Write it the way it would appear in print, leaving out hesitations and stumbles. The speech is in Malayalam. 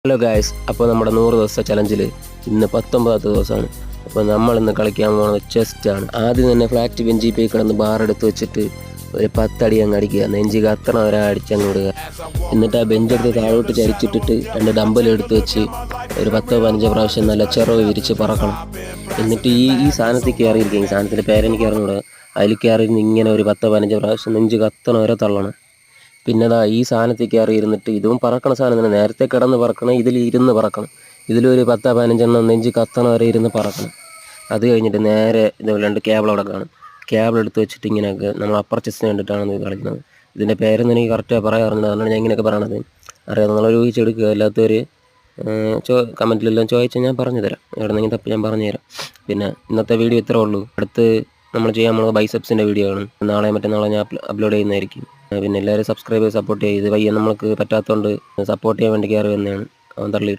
ഹലോ ഗായ്സ്, അപ്പോൾ നമ്മുടെ 100 ദിവസത്തെ ചലഞ്ചിൽ ഇന്ന് 19ാമത്തെ ദിവസമാണ്. അപ്പോൾ നമ്മളിന്ന് കളിക്കാൻ പോകുന്നത് ചെസ്റ്റാണ്. ആദ്യം തന്നെ ഫ്ലാറ്റ് ബെഞ്ചിൽ പോയി കിടന്ന് ബാർ എടുത്ത് വെച്ചിട്ട് ഒരു 10 അടി അങ്ങ് അടിക്കുക. നെഞ്ച് കത്തണം വരെ അടിച്ചങ്ങ് വിടുക. എന്നിട്ട് ആ ബെഞ്ചെടുത്ത് താഴോട്ട് ചരിച്ചിട്ടിട്ട് 2 ഡമ്പൽ എടുത്ത് വെച്ച് ഒരു 10-15 പ്രാവശ്യം നല്ല ചിറവ് വിരിച്ച് പറക്കണം. എന്നിട്ട് ഈ സാധനത്തിൽ കയറിയിരിക്കും. ഈ സാധനത്തിൻ്റെ പേരെനിക്ക് അറിഞ്ഞൂടാ. അതിൽ കയറിയിരുന്ന് ഇങ്ങനെ ഒരു 10-15 പ്രാവശ്യം നെഞ്ച് കത്തണം വരെ തള്ളണം. പിന്നെ ഈ സാധനത്തിൽ കയറി ഇരുന്നിട്ട് ഇതും പറക്കണ സാധനം തന്നെ. നേരത്തെ കിടന്ന് പറക്കണം, ഇതിൽ ഇരുന്ന് പറക്കണം. ഇതിലൊരു 10-15 നെഞ്ച് കത്തണ വരെ ഇരുന്ന് പറക്കണം. അത് കഴിഞ്ഞിട്ട് നേരെ ഇതുപോലെ 2 കേബിൾ അവിടെ കാണും. കേബിൾ എടുത്ത് വെച്ചിട്ട് ഇങ്ങനെയൊക്കെ നമ്മൾ അപ്പർ ചെസ്സിന് വേണ്ടിയിട്ടാണ് ഇത് കളിക്കുന്നത്. ഇതിൻ്റെ പേരൊന്നും എനിക്ക് കറക്റ്റായി പറയാറുണ്ട്, അതുകൊണ്ടാണ് ഞാൻ ഇങ്ങനെയൊക്കെ പറയണത്. അറിയാം, നിങ്ങളൊരു ഊഹിച്ചെടുക്കുക. അല്ലാത്തവർ കമൻറ്റിലെല്ലാം ചോദിച്ചാൽ ഞാൻ പറഞ്ഞു തരാം. എവിടെന്നെങ്കിലും തപ്പി ഞാൻ പറഞ്ഞു തരാം. പിന്നെ ഇന്നത്തെ വീഡിയോ ഇത്രേ ഉള്ളൂ. അടുത്ത് നമ്മൾ ചെയ്യാൻ പോകുന്നത് ബൈസെപ്സിൻ്റെ വീഡിയോ ആണ്. നാളെ മറ്റന്നാളെ ഞാൻ അപ്ലോഡ് ചെയ്യുന്നതായിരിക്കും. പിന്നെ എല്ലാവരും സബ്സ്ക്രൈബ് ചെയ്ത് സപ്പോർട്ട് ചെയ്ത്. വയ്യ നമ്മൾക്ക് പറ്റാത്തതുകൊണ്ട് സപ്പോർട്ട് ചെയ്യാൻ വേണ്ടി കയറി വന്നതാണ്. അവൻ തള്ളി